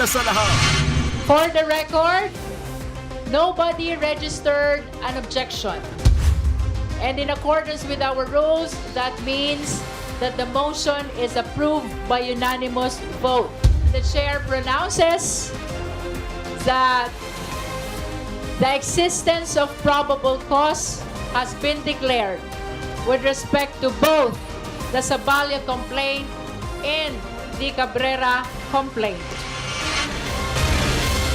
una sa lahat. For the record, nobody registered an objection. And in accordance with our rules, that means that the motion is approved by unanimous vote. The chair pronounces that the existence of probable cause has been declared with respect to both the Sabalia complaint and the Cabrera complaint.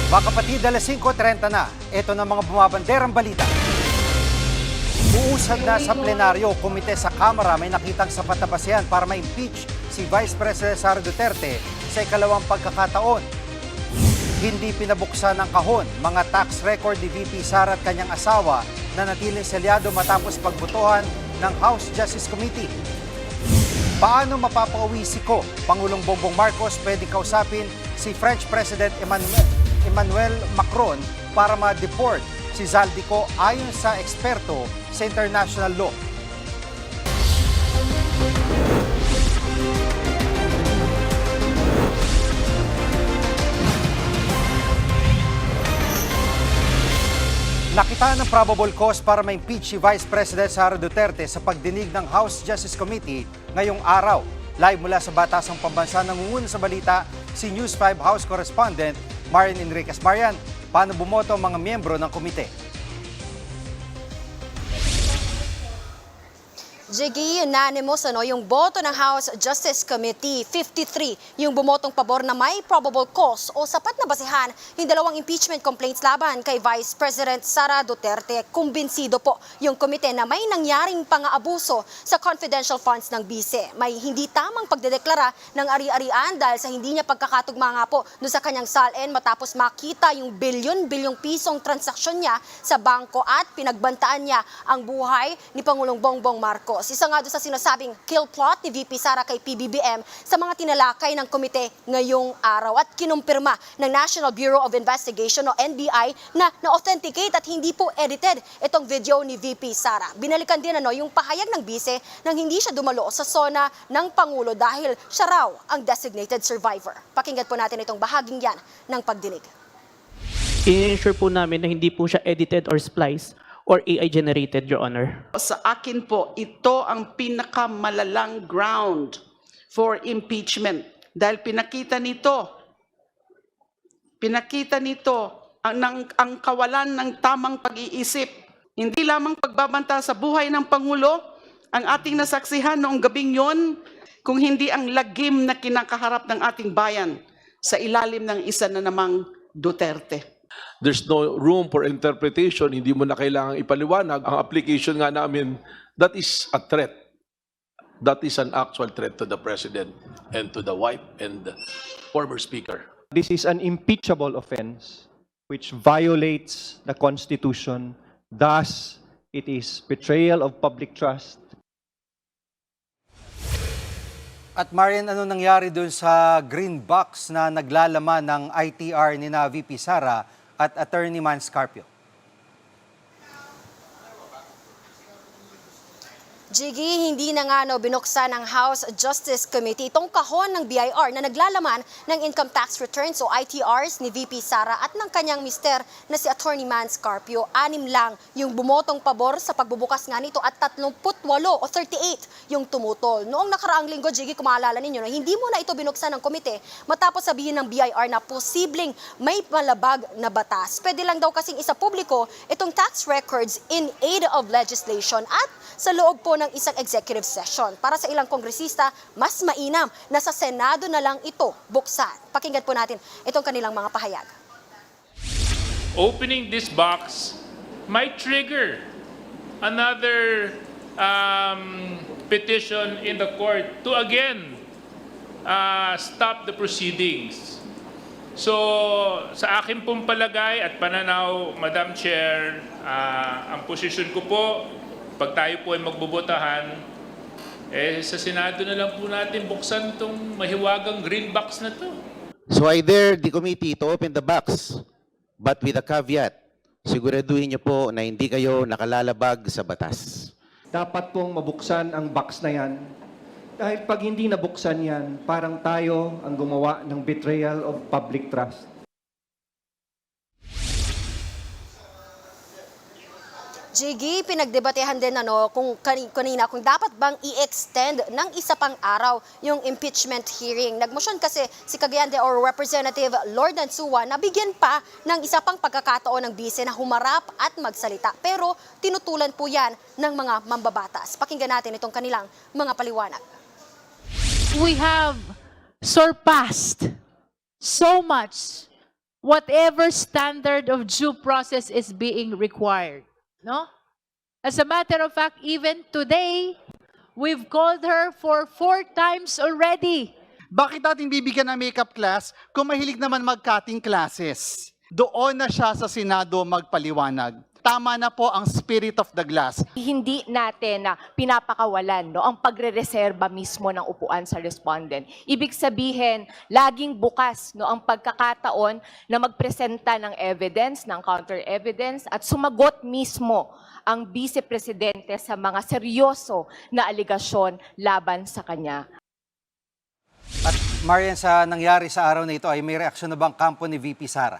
Mga kapatid, alas 5:30 na. Ito na mga bumabanderang balita. Uusad na sa plenaryo, komite sa Kamara may nakitang sapat na basehan para ma-impeach si Vice President Sara Duterte sa ikalawang pagkakataon. Hindi pinabuksan ng kahon mga tax record ni VP Sara at kanyang asawa na natiling selyado matapos pagbotohan ng House Justice Committee. Paano mapapauwi si Pangulong Bongbong Marcos? Pwede kausapin si French President Emmanuel Macron para ma-deport si Zaldico ayon sa eksperto sa international law. Nakita ng probable cause para ma-impeach si Vice President Sara Duterte sa pagdinig ng House Justice Committee ngayong araw. Live mula sa Batasang Pambansa, nangunguna sa balita si News 5 House Correspondent Marian Enriquez. Marian, paano bumoto ang mga miyembro ng komite? Jiggy, unanimous yung boto ng House Justice Committee, 53 yung bumotong pabor na may probable cause o sapat na basehan yung dalawang impeachment complaints laban kay Vice President Sara Duterte. Kumbinsido po yung komite na may nangyaring pang-aabuso sa confidential funds ng bise. May hindi tamang pagdedeklara ng ari-arian dahil sa hindi niya pagkakatugma nga po doon sa kanyang salin matapos makita yung bilyon-bilyong pisong transaksyon niya sa bangko at pinagbantaan niya ang buhay ni Pangulong Bongbong Marcos. Isa nga doon sa sinasabing kill plot ni VP Sara kay PBBM sa mga tinalakay ng komite ngayong araw at kinumpirma ng National Bureau of Investigation o NBI na na-authenticate at hindi po edited itong video ni VP Sara. Binalikan din yung pahayag ng bise nang hindi siya dumalo sa sona ng Pangulo dahil siya raw ang designated survivor. Pakinggan po natin itong bahaging yan ng pagdinig. I-ensure po namin na hindi po siya edited or spliced or AI generated, Your Honor. Sa akin po, ito ang pinakamalalang ground for impeachment. Dahil pinakita nito ang kawalan ng tamang pag-iisip. Hindi lamang pagbabanta sa buhay ng Pangulo, ang ating nasaksihan noong gabing yon, kung hindi ang lagim na kinakaharap ng ating bayan sa ilalim ng isa na namang Duterte. There's no room for interpretation, hindi mo na kailangang ipaliwanag. Ang application nga namin, that is a threat. That is an actual threat to the President and to the wife and the former Speaker. This is an impeachable offense which violates the Constitution. Thus, it is betrayal of public trust. At Marian, ano nangyari dun sa green box na naglalaman ng ITR ni na VP Sara at Attorney Man Scarpio? Jiggy, hindi na nga binuksan ng House Justice Committee itong kahon ng BIR na naglalaman ng income tax returns o ITRs ni VP Sara at ng kanyang mister na si Attorney Man Scarpio. 6 lang yung bumotong pabor sa pagbubukas nga nito at 38 o 38 yung tumutol. Noong nakaraang linggo, Jiggy, kung maalala ninyo, na hindi mo na ito binuksan ng komite matapos sabihin ng BIR na posibleng may malabag na batas. Pwede lang daw kasing isa publiko itong tax records in aid of legislation at sa loob po ng isang executive session. Para sa ilang kongresista, mas mainam na sa Senado na lang ito buksan. Pakinggan po natin itong kanilang mga pahayag. Opening this box might trigger another petition in the court to again stop the proceedings. So, sa akin pong palagay at pananaw, Madam Chair, ang posisyon ko po, pag tayo po ay magbobotahan, sa Senado na lang po natin buksan itong mahiwagang green box na to. So I dare the committee to open the box, but with a caveat, siguraduhin niyo po na hindi kayo nakalalabag sa batas. Dapat pong mabuksan ang box na yan Dahil pag hindi nabuksan yan, parang tayo ang gumawa ng betrayal of public trust. Jiggy, pinagdebatehan din kung kanina kung dapat bang i-extend ng isa pang araw yung impeachment hearing. Nagmotion kasi si Cagayan de Oro Representative Lord Nansua na bigyan pa ng isa pang pagkakataon ng bise na humarap at magsalita. Pero tinutulan po yan ng mga mambabatas. Pakinggan natin itong kanilang mga paliwanag. We have surpassed so much whatever standard of due process is being required. No? As a matter of fact, even today, we've called her for 4 times already. Bakit natin bibigyan ng makeup class kung mahilig naman mag-cutting classes? Doon na siya sa Senado magpaliwanag. Tama na po ang spirit of the glass. Hindi natin pinapakawalan ang pagre-reserba mismo ng upuan sa respondent. Ibig sabihin, laging bukas ang pagkakataon na magpresenta ng evidence, ng counter-evidence at sumagot mismo ang vice-presidente sa mga seryoso na aligasyon laban sa kanya. At Marian, sa nangyari sa araw na ito ay may reaksyon na bang kampo ni VP Sara?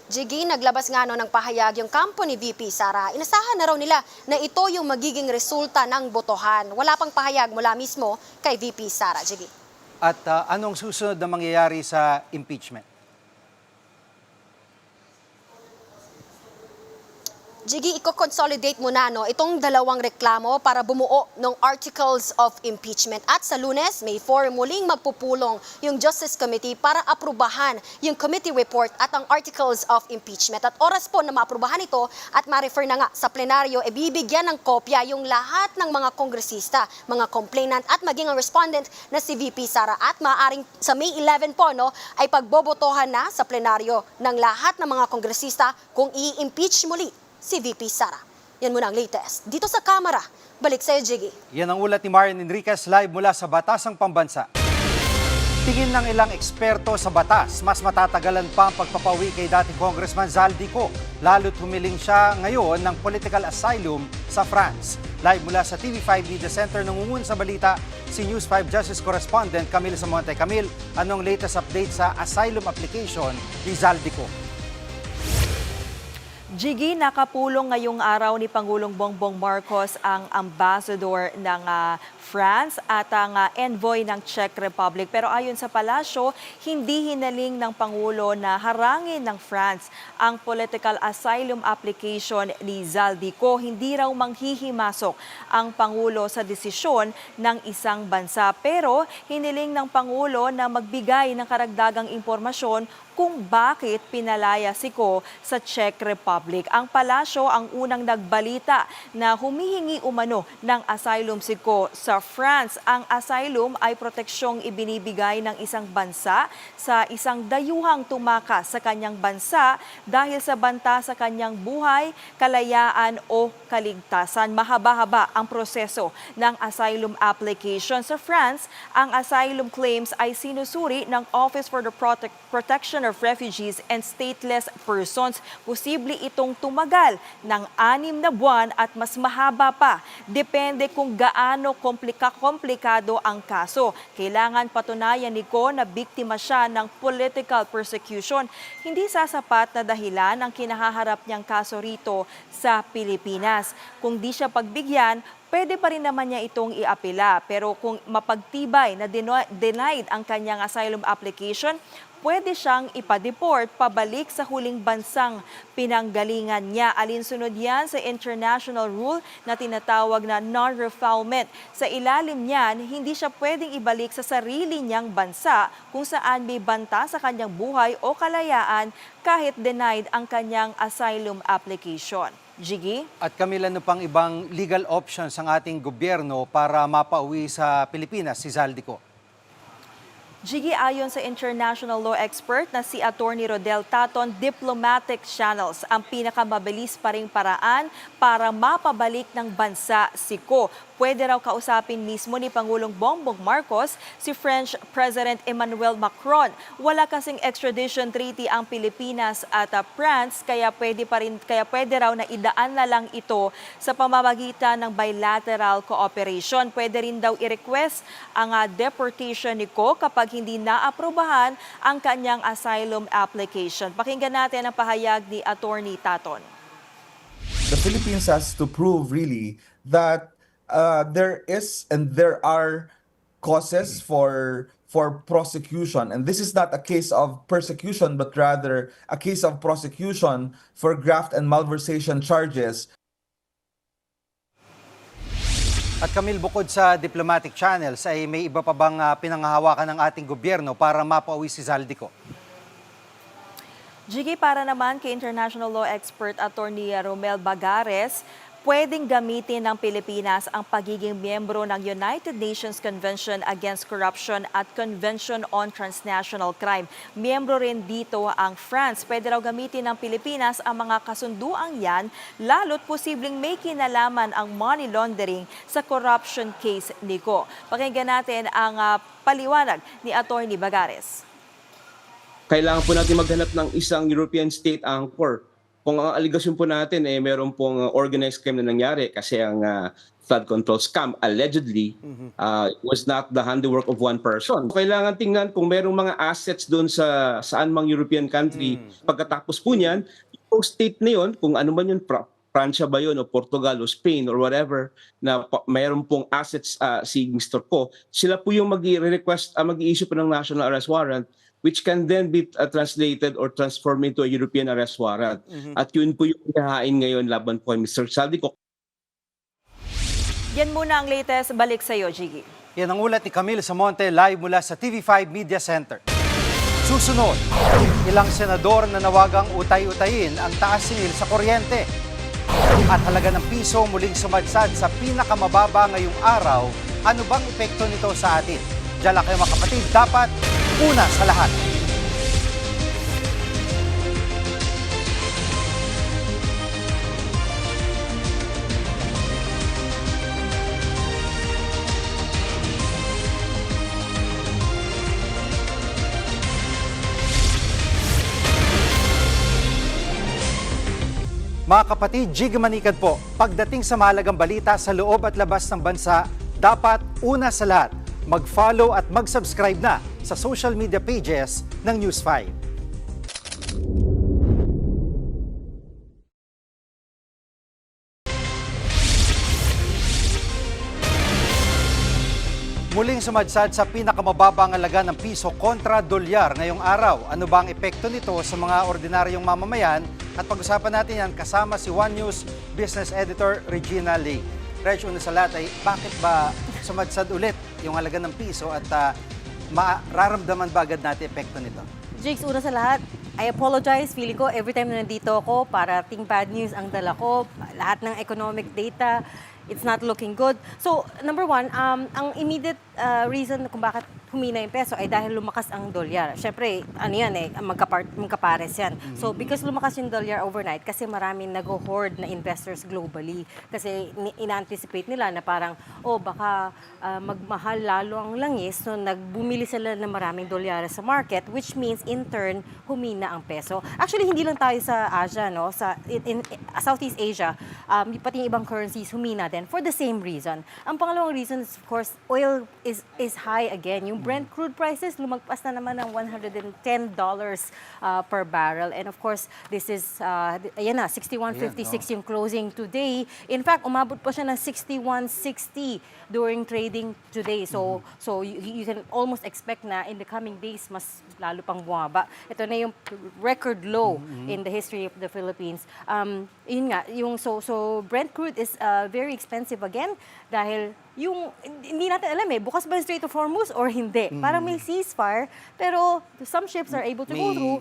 Jiggy, naglabas nga ng pahayag yung kampo ni VP Sara. Inasahan na raw nila na ito yung magiging resulta ng botohan. Wala pang pahayag mula mismo kay VP Sara. Jiggy. At anong susunod na mangyayari sa impeachment? Jiggy, i-consolidate muna itong dalawang reklamo para bumuo ng Articles of Impeachment. At sa Lunes, May 4, muling magpupulong yung Justice Committee para aprubahan yung committee report at ang Articles of Impeachment. At oras po na maaprubahan ito at ma-refer na nga sa plenaryo, bibigyan ng kopya yung lahat ng mga kongresista, mga complainant at maging ang respondent na si VP Sara. At maaaring sa May 11 po ay pagbobotohan na sa plenaryo ng lahat ng mga kongresista kung i-impeach muli si VP Sara. Yan muna ang latest. Dito sa Kamara, balik sa'yo, Jiggy. Yan ang ulat ni Marian Enriquez live mula sa Batasang Pambansa. Tingin ng ilang eksperto sa batas, mas matatagalan pa ang pagpapauwi kay dating Congressman Zaldico, lalo't humiling siya ngayon ng political asylum sa France. Live mula sa TV5 Media Center, nangungun sa balita si News 5 Justice Correspondent Camille Samonte. Camille, anong latest update sa asylum application ni Zaldico? Jiggy, nakapulong ngayong araw ni Pangulong Bongbong Marcos ang ambassador ng France at ang envoy ng Czech Republic. Pero ayon sa palasyo, hindi hinaling ng Pangulo na harangin ng France ang political asylum application ni Zaldico. Hindi raw manghihimasok ang Pangulo sa desisyon ng isang bansa. Pero hiniling ng Pangulo na magbigay ng karagdagang impormasyon kung bakit pinalaya si Ko sa Czech Republic. Ang palasyo ang unang nagbalita na humihingi umano ng asylum si Ko sa France. Ang asylum ay proteksyong ibinibigay ng isang bansa sa isang dayuhang tumakas sa kanyang bansa dahil sa banta sa kanyang buhay, kalayaan o kaligtasan. Mahaba-haba ang proseso ng asylum application. Sa France, ang asylum claims ay sinusuri ng Office for the Protection of Refugees and Stateless Persons. Posible itong tumagal ng 6 na buwan at mas mahaba pa. Depende kung gaano komplikado ang kaso. Kailangan patunayan ni Ko na biktima siya ng political persecution. Hindi sasapat na dahilan ang kinahaharap niyang kaso rito sa Pilipinas. Kung di siya pagbigyan, pwede pa rin naman niya itong iapila. Pero kung mapagtibay na denied ang kanyang asylum application, pwede siyang ipa-deport pabalik sa huling bansang pinanggalingan niya. Alinsunod yan sa international rule na tinatawag na non-refoulement. Sa ilalim niyan, hindi siya pwedeng ibalik sa sarili niyang bansa kung saan may banta sa kanyang buhay o kalayaan kahit denied ang kanyang asylum application. Jiggy? At Camille, ano pang ibang legal options ang ating gobyerno para mapauwi sa Pilipinas si Zaldico? Gigi, ayon sa international law expert na si Attorney Rodel Taton, diplomatic channels ang pinakamabilis pa ring paraan para mapabalik ng bansa si Ko. Pwede raw kausapin mismo ni Pangulong Bongbong Marcos si French President Emmanuel Macron. Wala kasing extradition treaty ang Pilipinas at France, kaya pwede raw na idaan na lang ito sa pamamagitan ng bilateral cooperation. Pwede rin daw i-request ang deportation ni Ko kapag hindi naaprubahan ang kanyang asylum application. Pakinggan natin ang pahayag ni Attorney Taton. The Philippines has to prove really that there are causes for prosecution, and this is not a case of persecution but rather a case of prosecution for graft and malversation charges. At Camille, bukod sa diplomatic channels, ay may iba pa bang pinanghahawakan ng ating gobyerno para mapauwi si Zaldico? Gigi, para naman kay international law expert Attorney Romel Bagares, pwedeng gamitin ng Pilipinas ang pagiging miyembro ng United Nations Convention Against Corruption at Convention on Transnational Crime. Miyembro rin dito ang France. Pwede raw gamitin ng Pilipinas ang mga kasunduang yan, lalo't posibleng may kinalaman ang money laundering sa corruption case ni Ko. Pakinggan natin ang paliwanag ni Attorney Bagares. Kailangan po natin maghanap ng isang European state anchor. Kung ang aligasyon po natin meron pong organized crime na nangyari kasi ang flood control scam allegedly was not the handiwork of one person. Kailangan tingnan kung merong mga assets doon sa saan mang European country. Pagkatapos po niyan, yung state na yun, kung ano man yun, Pransya ba yun o Portugal o Spain or whatever, na mayroon pong assets si Mr. Ko, sila po yung mag-request, mag-i-issue po ng national arrest warrant, which can then be translated or transformed into a European arrest warrant. At yun po yung hinahain ngayon laban po kay Mr. Zaldico. Yan muna ang latest. Balik sa iyo, Gigi. Yan ang ulat ni Camille Samonte live mula sa TV5 Media Center. Susunod, ilang senador na nawagang utay-utayin ang taas sinil sa kuryente. At halaga ng piso muling sumadsad sa pinakamababa ngayong araw. Ano bang epekto nito sa atin? Diyan lang kayo mga kapatid, dapat una sa lahat. Mga kapatid, Jig Manikad po, pagdating sa mahalagang balita sa loob at labas ng bansa, dapat una sa lahat, mag-follow at mag-subscribe na sa social media pages ng News 5. Muling sumadsad sa pinakamababang halaga ng piso kontra dolyar ngayong araw. Ano ba ang epekto nito sa mga ordinaryong mamamayan? At pag-usapan natin yan kasama si One News Business Editor Regina Lee. Reg, una sa lahat ay bakit ba sumadsad ulit yung halaga ng piso at mararamdaman ba agad natin epekto nito? Jigs, una sa lahat, I apologize. Feeling ko every time na nandito ako, parating bad news ang dala ko. Lahat ng economic data, it's not looking good. So, number one, ang immediate reason kung bakit humina yung peso ay dahil lumakas ang dolyar. Siyempre, ano yan magkapares yan. So, because lumakas yung dolyar overnight, kasi maraming nag-hoard na investors globally. Kasi ina-anticipate nila na parang, baka magmahal lalo ang langis. So, nagbumili sila ng maraming dolyar sa market, which means, in turn, humina ang peso. Actually, hindi lang tayo sa Asia, no? In Southeast Asia, pati yung ibang currencies humina din for the same reason. Ang pangalawang reason is, of course, oil is high again. Yung Brent crude prices, lumagpas na naman ng $110 per barrel. And of course, this is, ayan na, 61.56 yung closing today. In fact, umabot pa siya ng 61.60 during trading today. So you can almost expect na in the coming days, mas lalo pang bumaba. Ito na yung record low in the history of the Philippines. Yun nga, so Brent crude is very expensive again dahil yung, hindi natin alam bukas ba yung Strait of Hormuz or hindi. Parang may ceasefire, pero some ships are able to go through,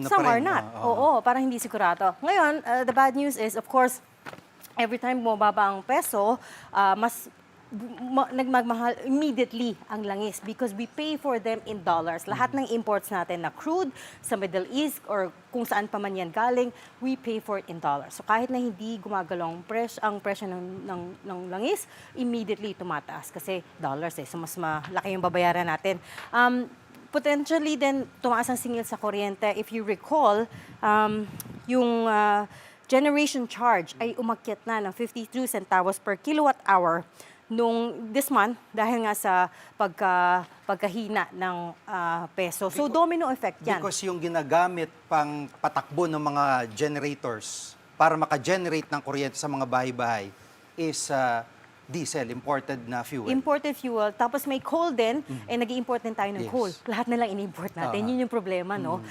some are not. Oo, parang hindi sigurado. Ngayon, the bad news is, of course, every time bumababa ang peso, mas nagmamahal immediately ang langis because we pay for them in dollars. Lahat ng imports natin na crude sa Middle East or kung saan pa man yan galing, we pay for it in dollars. So kahit na hindi gumagalaw ang presyo ng langis, immediately tumataas kasi dollars so mas malaki yung babayaran natin. Potentially then tumaas ang singil sa kuryente. If you recall, yung generation charge ay umakyat na ng 52 centavos per kilowatt hour nung this month dahil nga sa pagkahina ng peso. So domino effect yan. Because yung ginagamit pang patakbo ng mga generators para maka-generate ng kuryente sa mga bahay-bahay is diesel, imported na fuel. Imported fuel. Tapos may coal din, nag-i-import din tayo ng Yes. coal. Lahat na lang in-import natin. Yun yung problema, no?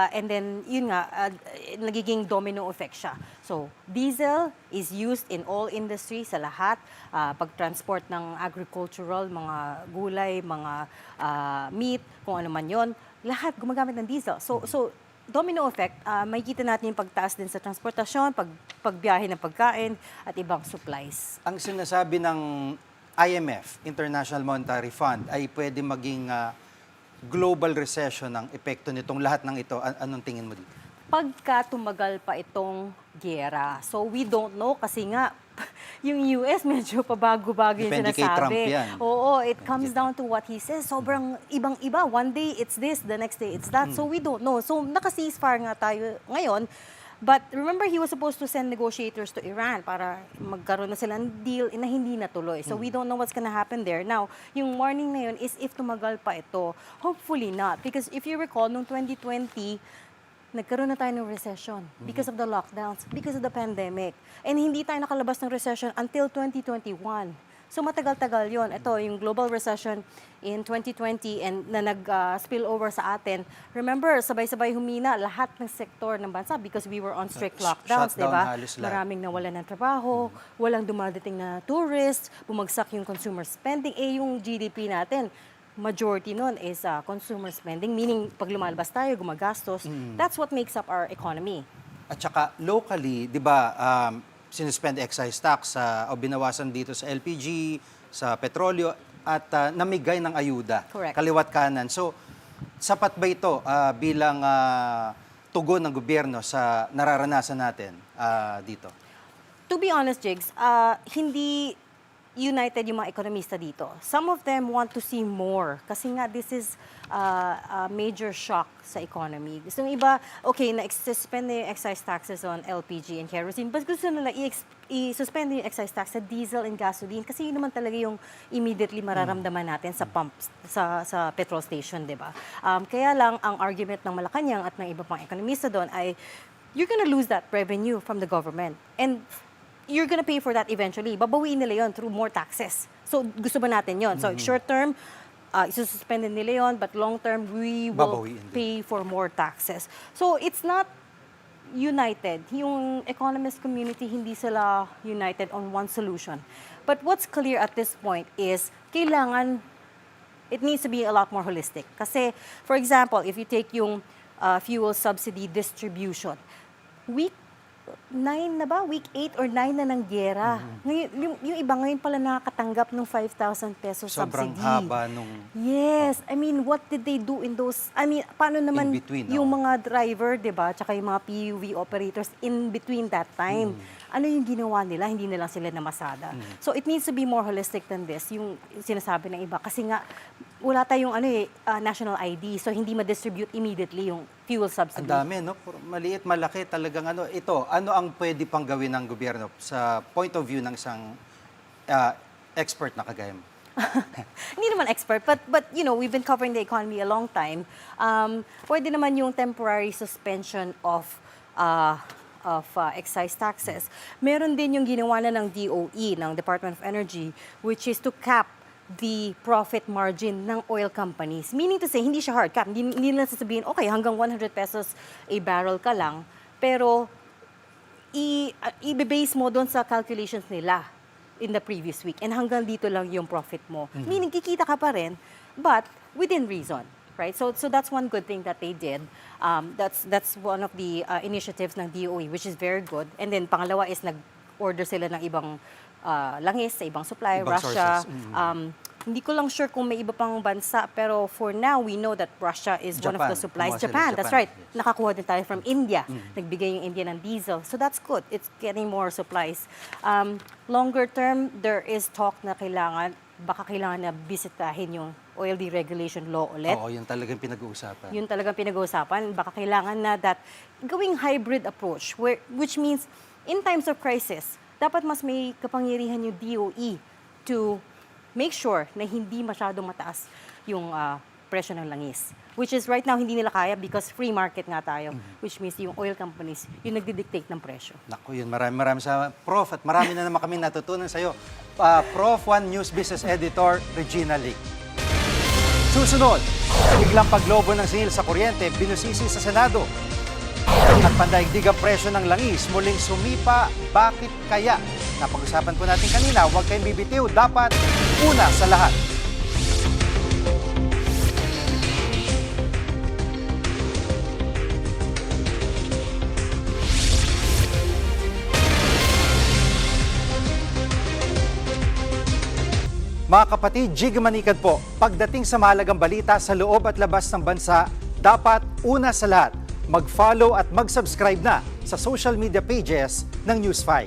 And then, yun nga, nagiging domino effect siya. So, diesel is used in all industries, sa lahat. Pag-transport ng agricultural, mga gulay, mga meat, kung ano man yon, lahat gumagamit ng diesel. So domino effect, makikita natin yung pagtaas din sa transportasyon, pagbiyahe ng pagkain, at ibang supplies. Ang sinasabi ng IMF, International Monetary Fund, ay pwede maging global recession ang epekto nitong lahat ng ito. Anong tingin mo dito? Pagka tumagal pa itong giyera. So we don't know kasi nga yung US medyo pabago-bago yung Depende kay sinasabi. Trump yan. Oo, it comes down to what he says. Sobrang ibang-iba. One day it's this, the next day it's that. So we don't know. So naka-ceasefire nga tayo ngayon. But remember, he was supposed to send negotiators to Iran para magkaroon na sila ng deal na hindi natuloy. So we don't know what's gonna happen there. Now, yung warning na yun is if tumagal pa ito, hopefully not. Because if you recall, noong 2020, nagkaroon na tayo ng recession because of the lockdowns, because of the pandemic. And hindi tayo nakalabas ng recession until 2021. So matagal-tagal yon. Ito, yung global recession in 2020 and na nag-spill over sa atin. Remember, sabay-sabay humina lahat ng sektor ng bansa because we were on strict lockdowns, di ba? Maraming nawalan ng trabaho, walang dumadating na tourists, bumagsak yung consumer spending. Yung GDP natin, majority nun is consumer spending, meaning pag lumalabas tayo, gumagastos. That's what makes up our economy. At saka locally, di ba, sinuspend excise tax o binawasan dito sa LPG, sa petrolyo, at namigay ng ayuda. Correct. Kaliwat kanan. So, sapat ba ito bilang tugon ng gobyerno sa nararanasan natin dito? To be honest, Jigs, hindi united yung mga ekonomista dito. Some of them want to see more kasi nga this is a major shock sa economy. Gusto ng iba, okay, na-suspend na yung excise taxes on LPG and kerosene, but gusto nila i-suspend yung excise tax sa diesel and gasoline kasi yun naman talaga yung immediately mararamdaman natin sa pumps, sa petrol station, di ba? Kaya lang, ang argument ng Malacanang at ng iba pang ekonomista doon ay you're gonna lose that revenue from the government. And you're gonna pay for that eventually. Babawiin nila yon through more taxes. So, gusto ba natin yon? So, short term, isususpend nila yon, but long term, we will pay for more taxes. So, it's not united. Yung economist community, hindi sila united on one solution. But what's clear at this point is, kailangan, it needs to be a lot more holistic. Kasi, for example, if you take yung fuel subsidy distribution, week 9 na ba? Week 8 or 9 na ng giyera. Ngayon, yung iba ngayon pala nakakatanggap ng 5,000 pesos Sobrang subsidy. haba nung... Yes. I mean, what did they do in those... I mean, paano naman In between, yung mga driver, di ba? Tsaka yung mga PUV operators in between that time. Ano yung ginawa nila? Hindi na lang sila namasada. So, it needs to be more holistic than this. Yung sinasabi ng iba. Kasi nga, wala tayong national ID. So, hindi ma-distribute immediately yung fuel subsidy. Ang dami, no? Maliit, malaki, talagang ito, ano ang pwede pang gawin ng gobyerno sa point of view ng isang expert na kagaya mo? Hindi naman expert, but you know, we've been covering the economy a long time. Pwede naman yung temporary suspension of excise taxes. Meron din yung ginawa na ng DOE, ng Department of Energy, which is to cap the profit margin ng oil companies. Meaning to say, hindi siya hard cap. Hindi nila sasabihin, okay, hanggang 100 pesos a barrel ka lang, pero i-base mo doon sa calculations nila in the previous week. And hanggang dito lang yung profit mo. Meaning, kikita ka pa rin, but within reason. Right? So that's one good thing that they did. That's one of the initiatives ng DOE, which is very good. And then, pangalawa is nag-order sila ng ibang langis sa ibang supply, Ibang Russia. sources. Hindi ko lang sure kung may iba pang bansa, pero for now, we know that Russia is one of Japan. the supplies. Kumuha sila, Japan, that's Japan. right. Nakakuha din tayo from India. Nagbigay yung India ng diesel. So that's good. It's getting more supplies. Longer term, there is talk na baka kailangan na bisitahin yung oil deregulation law ulit. Oo, yun talagang pinag-uusapan. Yun talagang pinag-uusapan. Baka kailangan na gawing hybrid approach, which means in times of crisis, dapat mas may kapangyarihan yung DOE to make sure na hindi masyadong mataas yung presyo ng langis. Which is right now hindi nila kaya because free market nga tayo. Which means yung oil companies, yung nagdi-dictate ng presyo. Naku, yun. Maraming sa Prof. At marami na naman kami natutunan sa'yo. Prof. One News Business Editor, Regina Lee. Susunod, biglang paglobo ng singil sa kuryente, binusisi sa Senado. At pandaigdig ang presyo ng langis, muling sumipa, bakit kaya? Napag-usapan po natin kanina, huwag kayong bibitiw, dapat una sa lahat. Mga kapatid, Jig Manikad po, pagdating sa mahalagang balita sa loob at labas ng bansa, dapat una sa lahat, mag-follow at mag-subscribe na sa social media pages ng News 5.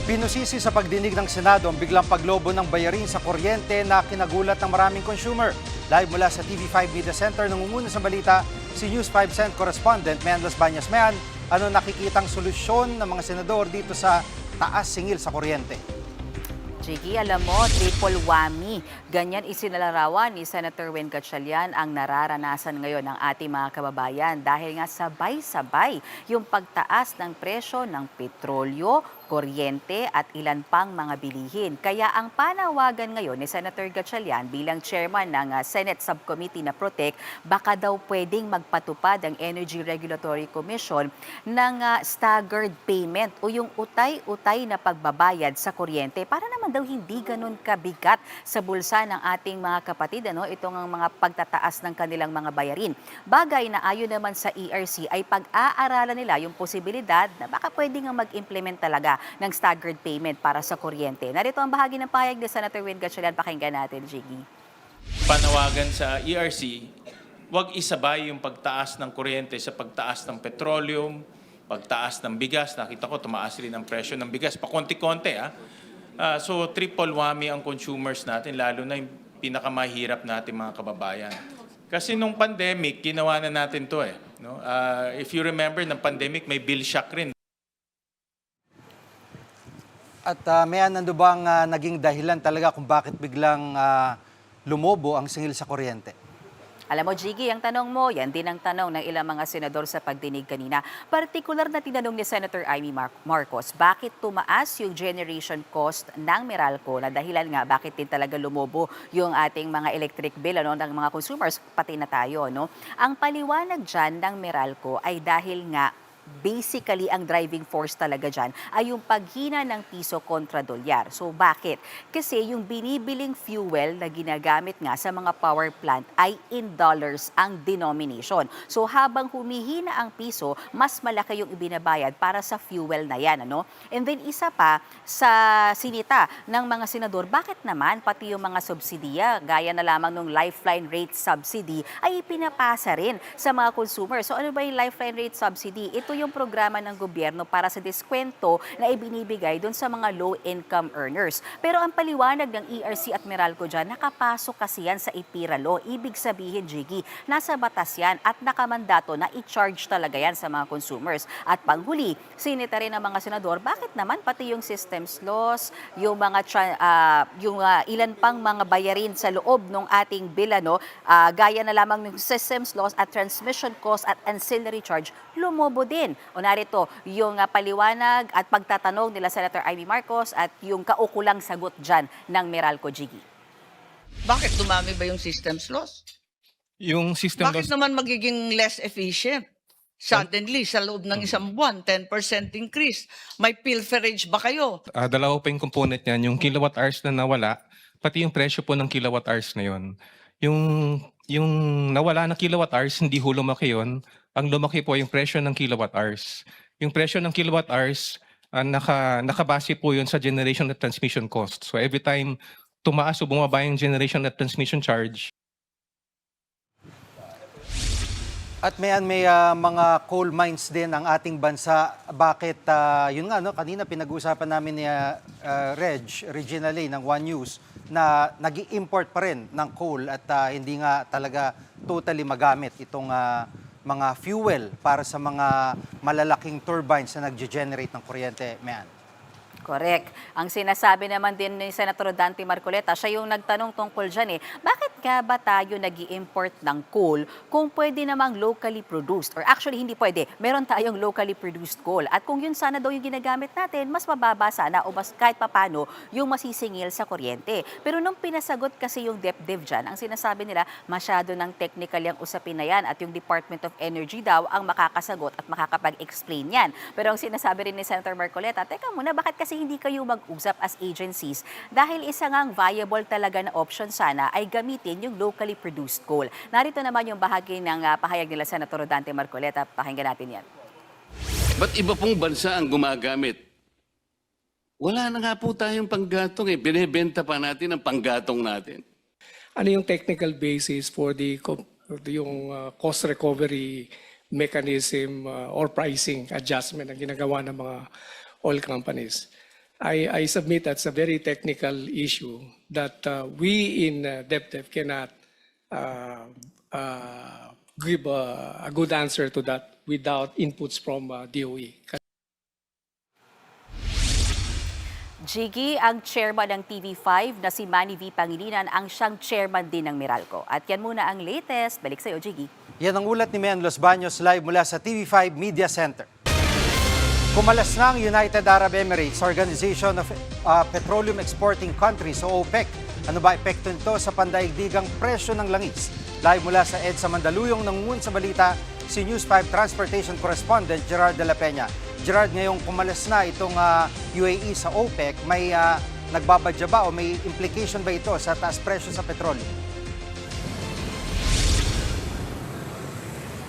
Binusisi sa pagdinig ng Senado ang biglang paglobo ng bayarin sa kuryente na kinagulat ng maraming consumer. Live mula sa TV5 Media Center, nangunguna sa balita si News 5 Cent correspondent Mean Las Bañas. Mean, ano nakikitang solusyon ng mga senador dito sa taas singil sa kuryente? Jiggy, alam mo, triple whammy. Ganyan isinalarawan ni Senator Win Gatchalian ang nararanasan ngayon ng ating mga kababayan dahil nga sabay-sabay yung pagtaas ng presyo ng petrolyo, kuryente at ilan pang mga bilihin. Kaya ang panawagan ngayon ni Senator Gatchalian bilang chairman ng Senate Subcommittee na Protect, baka daw pwedeng magpatupad ang Energy Regulatory Commission ng staggered payment o yung utay-utay na pagbabayad sa kuryente para naman daw hindi ganun kabigat sa bulsa ng ating mga kapatid, itong ang mga pagtataas ng kanilang mga bayarin. Bagay na ayon naman sa ERC ay pag-aaralan nila yung posibilidad na baka pwedeng mag-implement talaga ng staggered payment para sa kuryente. Narito ang bahagi ng pahayag ni Senator Win Gatchalian. Pakinggan natin, Jiggy. Panawagan sa ERC, huwag isabay yung pagtaas ng kuryente sa pagtaas ng petroleum, pagtaas ng bigas. Nakita ko, tumaas rin ang presyo ng bigas. Pakonti-konti, so triple whammy ang consumers natin, lalo na yung pinakamahirap natin mga kababayan. Kasi nung pandemic, ginawa na natin to no? If you remember, ng pandemic, may bill shock rin. At Mean, nando bang naging dahilan talaga kung bakit biglang lumobo ang singil sa kuryente? Alam mo, Jiggy, ang tanong mo, yan din ang tanong ng ilang mga senador sa pagdinig kanina. Partikular na tinanong ni Senator Amy Marcos, bakit tumaas yung generation cost ng Meralco na dahilan nga bakit din talaga lumobo yung ating mga electric bill ng mga consumers, pati na tayo. Ang paliwanag dyan ng Meralco ay dahil nga basically, ang driving force talaga dyan ay yung paghina ng piso kontra dolyar. So, bakit? Kasi yung binibiling fuel na ginagamit nga sa mga power plant ay in dollars ang denomination. So, habang humihina ang piso, mas malaki yung ibinabayad para sa fuel na yan. And then, isa pa, sa sinita ng mga senador, bakit naman pati yung mga subsidiya, gaya na lamang ng lifeline rate subsidy, ay ipinapasa rin sa mga consumers. So, ano ba yung lifeline rate subsidy? Ito yung programa ng gobyerno para sa diskwento na ibinibigay doon sa mga low-income earners. Pero ang paliwanag ng ERC at Meralco dyan, nakapasok kasi yan sa IPIRA law. Ibig sabihin, Jiggy, nasa batas yan at nakamandato na i-charge talaga yan sa mga consumers. At panghuli, sinita rin ng mga senador, bakit naman pati yung systems loss, yung mga ilan pang mga bayarin sa loob ng ating bill, gaya na lamang ng systems loss at transmission cost at ancillary charge, lumobo din. O narito, yung paliwanag at pagtatanong nila Senator Amy Marcos at yung kaukulang sagot dyan ng Meralco, Jiggy. Bakit dumami ba yung systems loss? Yung system Bakit naman magiging less efficient? Suddenly, sa loob ng isang buwan, 10% increase. May pilferage ba kayo? dalawa pa yung component niyan, yung kilowatt hours na nawala, pati yung presyo po ng kilowatt hours na yon. yung nawala na kilowatt hours, hindi ho lumaki yun. Ang lumaki po yung presyo ng kilowatt hours. Yung presyo ng kilowatt hours, nakabase po yun sa generation at transmission cost. So every time tumaas o bumaba yung generation at transmission charge, At may mga coal mines din ang ating bansa. Bakit, yun nga, no, kanina pinag-uusapan namin ni Regina Lay ng One News na nag-i-import pa rin ng coal at hindi nga talaga totally magamit itong mga fuel para sa mga malalaking turbines na nag-generate ng kuryente. Mayan. Correct. Ang sinasabi naman din ni Senator Dante Marcoleta, siya yung nagtanong tungkol dyan bakit nga ba tayo nag-i-import ng coal kung pwede namang locally produced? Or actually, hindi pwede. Meron tayong locally produced coal. At kung yun sana daw yung ginagamit natin, mas mababa sana o mas kahit papano yung masisingil sa kuryente. Pero nung pinasagot kasi yung DepDev dyan, ang sinasabi nila, masyado ng technical yung usapin na yan at yung Department of Energy daw ang makakasagot at makakapag-explain yan. Pero ang sinasabi rin ni Senator Marcoleta, teka muna, bakit kasi hindi kayo mag-usap as agencies? Dahil isa ngang viable talaga na option sana ay gamitin yung locally produced coal. Narito naman yung bahagi ng pahayag nila Senator Dante Marcoleta. Pakinggan natin yan. Ba't iba pong bansa ang gumagamit? Wala na nga po tayong panggatong binebenta pa natin ang panggatong natin. Ano yung technical basis for yung cost recovery mechanism or pricing adjustment na ginagawa ng mga oil companies? I submit that's a very technical issue that we in DepDev cannot give a good answer to that without inputs from DOE. Jiggy, ang chairman ng TV5 na si Manny V. Pangilinan ang siyang chairman din ng Meralco. At yan muna ang latest. Balik sa'yo, Jiggy. Yan ang ulat ni Mian Los Baños live mula sa TV5 Media Center. Kumalas na ang United Arab Emirates, Organization of Petroleum Exporting Countries o OPEC. Ano ba epekto nito sa pandaigdigang presyo ng langis? Live mula sa EDSA Mandaluyong nangungun sa balita si News 5 Transportation Correspondent Gerard de la Peña. Gerard, ngayong kumalas na itong UAE sa OPEC, may nagbabadya ba o may implication ba ito sa taas presyo sa petrolyo?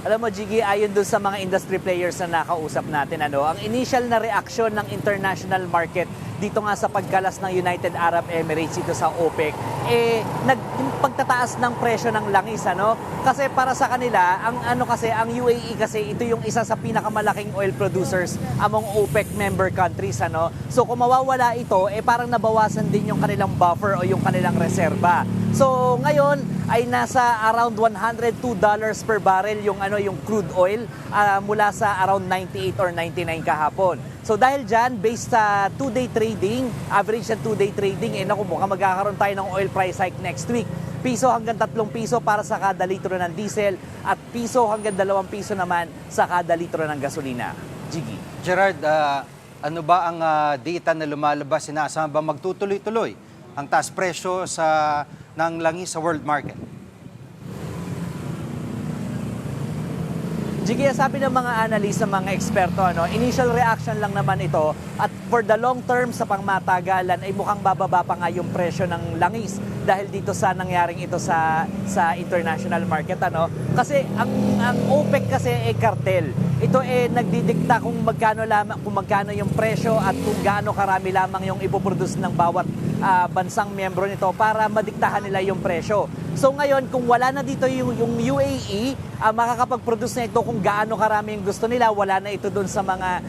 Alam mo, Jiggy, ayon doon sa mga industry players na nakausap natin, ang initial na reaksyon ng international market dito nga sa pagkalas ng United Arab Emirates dito sa OPEC, yung pagtataas ng presyo ng langis, Kasi para sa kanila, ang UAE kasi ito yung isa sa pinakamalaking oil producers among OPEC member countries, So kung mawawala ito, parang nabawasan din yung kanilang buffer o yung kanilang reserba. So ngayon ay nasa around $102 per barrel yung crude oil mula sa around 98 or 99 kahapon. So dahil dyan, based sa 2-day trading, average na 2-day trading, mukhang magkakaroon tayo ng oil price hike next week. Piso hanggang 3 piso para sa kada litro ng diesel at piso hanggang 2 piso naman sa kada litro ng gasolina. Jiggy. Gerard, ano ba ang data na lumalabas? Sinasama ba magtutuloy-tuloy ang taas presyo ng langis sa world market? Jiggy, sabi ng mga analyst, ng mga eksperto, initial reaction lang naman ito at for the long term sa pangmatagalan ay mukhang bababa pa nga yung presyo ng langis dahil dito sa nangyaring ito sa international market. Kasi ang OPEC kasi kartel. Ito nagdidikta kung magkano yung presyo at kung gaano karami lamang yung ipoproduce ng bawat bansang miyembro nito para madiktahan nila yung presyo. So ngayon, kung wala na dito yung UAE, makakapag-produce na ito kung gaano karami yung gusto nila, wala na ito doon sa mga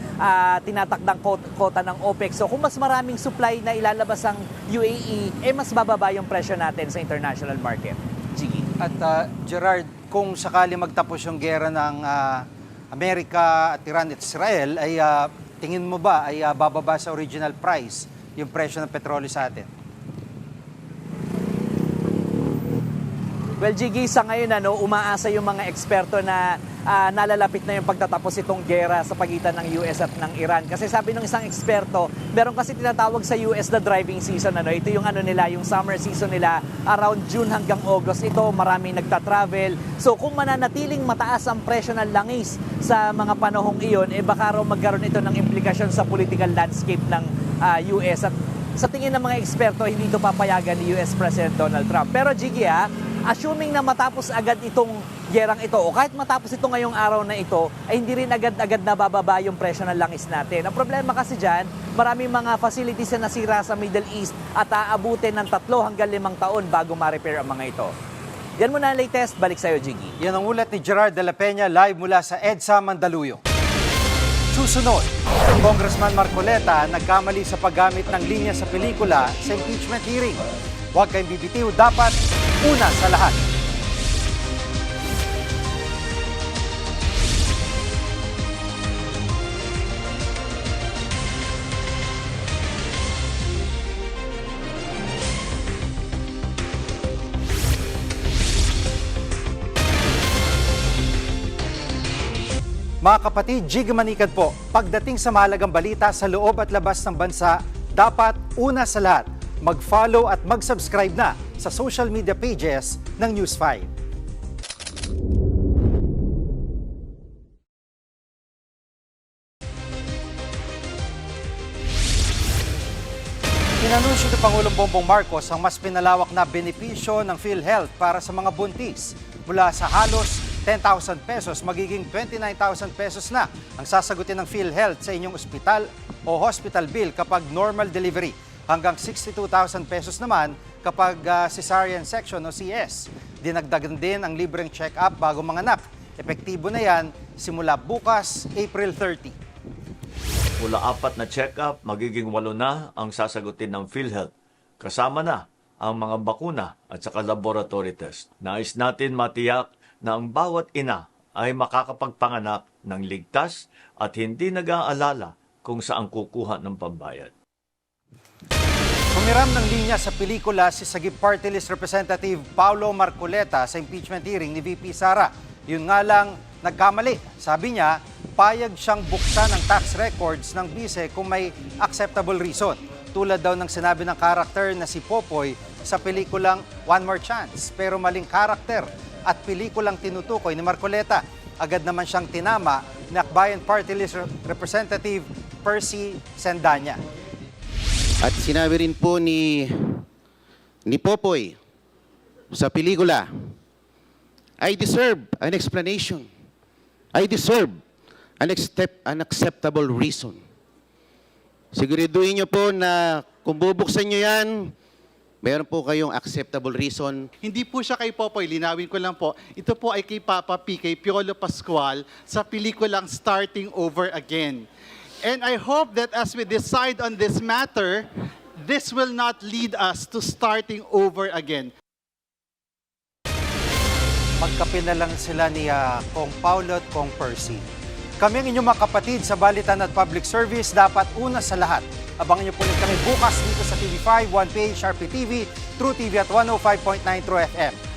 tinatakdang kota ng OPEC. So kung mas maraming supply na ilalabas ang UAE, mas bababa yung presyo natin sa international market. Jiggy. At Gerard, kung sakali magtapos yung gera ng Amerika at Iran at Israel, ay tingin mo ba ay bababa sa original price yung presyo ng petrolyo sa atin? Well, Jiggy, sa ngayon umaasa yung mga eksperto na nalalapit na yung pagtatapos itong gera sa pagitan ng US at ng Iran. Kasi sabi ng isang eksperto, meron kasi tinatawag sa US na driving season. Ito yung nila, yung summer season nila, around June hanggang August. Ito, maraming nagta-travel. So kung mananatiling mataas ang presyo ng langis sa mga panahong iyon, baka raw magkaroon ito ng implikasyon sa political landscape ng US. At sa tingin ng mga eksperto, hindi ito papayagan ni US President Donald Trump. Pero Jiggy, assuming na matapos agad itong gyerang ito o kahit matapos ito ngayong araw na ito, ay hindi rin agad-agad nabababa yung presyo ng langis natin. Ang problema kasi dyan, maraming mga facilities na nasira sa Middle East at aabutin ng 3 hanggang 5 taon bago ma-repair ang mga ito. Yan muna ang latest. Balik sa'yo, Jiggy. Yan ang ulat ni Gerard de la Peña live mula sa EDSA Mandaluyong. Susunod, Congressman Marcoleta nagkamali sa paggamit ng linya sa pelikula sa impeachment hearing. Huwag kayong bibitiw, dapat una sa lahat. Mga kapatid, Jig Manikad po. Pagdating sa mahalagang balita sa loob at labas ng bansa, dapat una sa lahat, mag-follow at mag-subscribe na sa social media pages ng News 5. Inanunsyo ni Pangulong Bongbong Marcos ang mas pinalawak na benepisyo ng PhilHealth para sa mga buntis. Mula sa halos 10,000 pesos, magiging 29,000 pesos na ang sasagutin ng PhilHealth sa inyong ospital o hospital bill kapag normal delivery. Hanggang 62,000 pesos naman kapag cesarean section o CS. Dinagdagan din ang libreng check-up bago manganak. Epektibo na yan simula bukas, April 30. Mula 4 na check-up, magiging 8 na ang sasagutin ng PhilHealth. Kasama na ang mga bakuna at saka laboratory test. Nais natin matiyak na ang bawat ina ay makakapagpanganak ng ligtas at hindi nag-aalala kung saan kukuha ng pambayad. Humiram ng linya sa pelikula si Sagip Party List Representative Paulo Marcoleta sa impeachment hearing ni VP Sara. Yun nga lang, nagkamali. Sabi niya, payag siyang buksan ang tax records ng bise kung may acceptable reason. Tulad daw ng sinabi ng karakter na si Popoy sa pelikulang One More Chance. Pero maling karakter at pelikulang tinutukoy ni Marcoleta. Agad naman siyang tinama ni Akbayan Party List Representative Percy Sendanya. At sinabi rin po ni Popoy sa pelikula, I deserve an explanation. I deserve an acceptable reason. Siguraduhin niyo po na kung bubuksan niyo yan, meron po kayong acceptable reason. Hindi po siya kay Popoy, linawin ko lang po. Ito po ay kay Papa P, kay Piolo Pascual sa pelikulang Starting Over Again. And I hope that as we decide on this matter, this will not lead us to starting over again. Magkape na lang sila ni Kong Paulo at Kong Percy. Kami ang inyong mga kapatid sa Balitan at Public Service, dapat una sa lahat. Abangan niyo po ulit kami bukas dito sa TV5, 1PH, RPTV, True TV at 105.9 True FM.